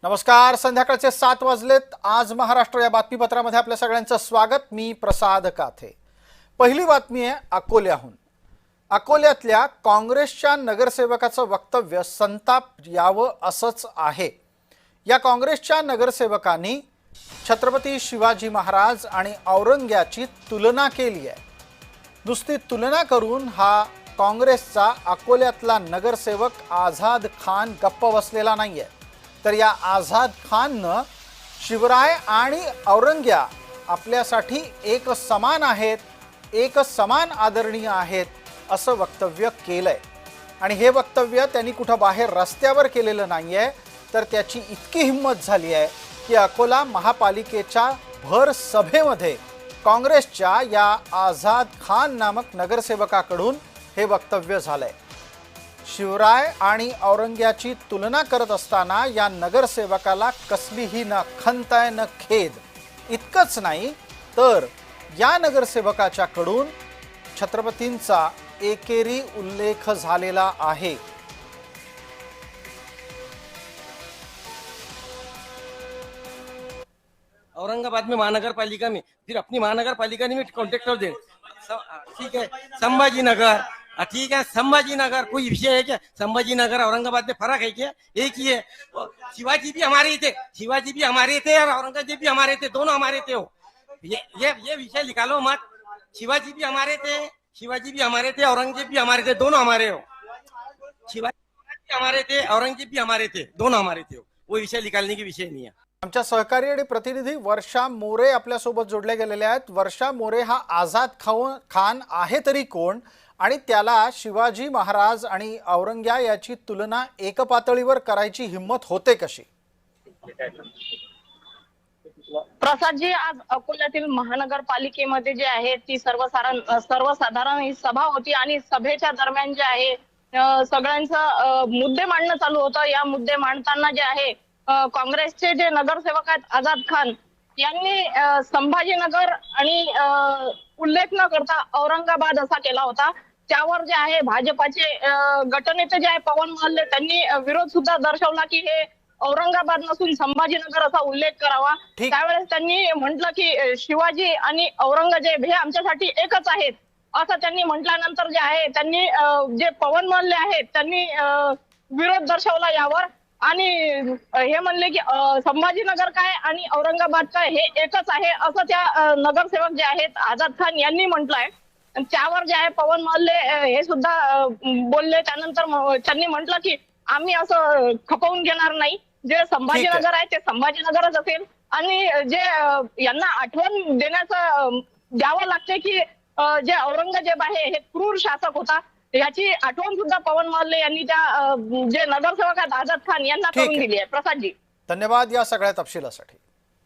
नमस्कार, संध्याकाळचे 7 वाजलेत। आज महाराष्ट्र या बातमीपत्रामध्ये आपल्या सगळ्यांचं स्वागत। मी प्रसाद काथे। पहिली बातमी आहे अकोल्याहून। अकोल्यातल्या काँग्रेसच्या नगरसेवकाचं वक्तव्य संताप यावं असंच आहे। या काँग्रेसच्या नगरसेवकांनी छत्रपती शिवाजी महाराज आणि औरंग्याची तुलना केली आहे। नुसती तुलना करून हा काँग्रेसचा अकोल्यातला नगरसेवक आझाद खान गप्प बसलेला नाहीये। तर या आझाद खाननं शिवराय आणि औरंग्या आपल्यासाठी एक समान आहेत, एक समान आदरणीय आहेत असं वक्तव्य केलंय। आणि हे वक्तव्य त्यांनी कुठं बाहेर रस्त्यावर केलेलं नाहीये, तर त्याची इतकी हिंमत झाली आहे की अकोला महापालिकेच्या भर सभेमध्ये काँग्रेसच्या या आझाद खान नामक नगरसेवकाकडून हे वक्तव्य झालंय। शिवराय आणि औरंग्याची तुलना करत असताना या नगरसेवकाला कसलीही न खंत आहे न खेद। इतकंच नाही तर या नगरसेवकाच्या कडून छत्रपतींचा एकेरी उल्लेख झालेला आहे। औरंगाबाद में महानगर पालिका में फिर अपनी महानगर पालिका में कॉन्ट्रैक्टर दे। ठीक है, संभाजी नगर ठीक है, संभाजी नगर कोई विषय है क्या? संभाजी नगर औरंगाबाद में फर्क है क्या? एक ही है। शिवाजी भी हमारे थे, शिवाजी भी हमारे थे और औरंगजेब भी हमारे थे, दोनों हमारे थे। हो ये विषय निकालो मत। शिवाजी भी हमारे थे, शिवाजी भी हमारे थे, औरंगजेब भी हमारे थे, दोनों हमारे हो। शिवाजी भी हमारे थे, औरंगजेब भी हमारे थे, दोनों हमारे थे। वो विषय निकालने की विषय नहीं है। आमच्या सहकारी आणि प्रतिनिधी वर्षा मोरे आपल्या सोबत जोडले गेलेले आहेत। वर्षा मोरे, हा आझाद खान आहे तरी कोण आणि त्याला शिवाजी महाराज आणि औरंग्या याची तुलना एक पातळीवर करायची हिम्मत होते कशी? प्रसादजी, आज अकोल्यातील महानगरपालिकेमध्ये जे आहे ती सर्वसाधारण ही सभा होती आणि सभेच्या दरम्यान जे आहे सगळ्यांचं मुद्दे मांडणं चालू होतं। या मुद्दे मांडताना जे आहे काँग्रेसचे जे नगरसेवक आहेत आझाद खान यांनी संभाजीनगर आणि उल्लेख न करता औरंगाबाद असा केला होता। त्यावर जे आहे भाजपाचे गटनेते जे आहे पवन महल्ले त्यांनी विरोध सुद्धा दर्शवला की हे औरंगाबाद नसून संभाजीनगर असा उल्लेख करावा। त्यावेळेस त्यांनी म्हटलं की शिवाजी आणि औरंगजेब हे आमच्यासाठी एकच आहेत असं त्यांनी म्हटल्यानंतर जे आहे त्यांनी जे पवन महल्ले आहेत त्यांनी विरोध दर्शवला यावर आणि हे म्हणले की संभाजीनगर काय आणि औरंगाबाद काय हे एकच आहे असं त्या नगरसेवक जे आहेत आझाद खान यांनी म्हटलंय। त्यावर जे आहे पवन महल्ले हे सुद्धा बोलले। त्यानंतर त्यांनी म्हटलं की आम्ही असं खपवून घेणार नाही, जे संभाजीनगर आहे ते संभाजीनगरच असेल आणि जे यांना आठवण देण्याचं द्यावं लागते की जे औरंगजेब आहे हे क्रूर शासक होता, याची आठवण सुद्धा पवन महल्ले यांनी त्या जे नगरसेवक आहेत आझाद खान यांना करून दिली आहे। प्रसादजी, धन्यवाद या सगळ्या तपशिलासाठी।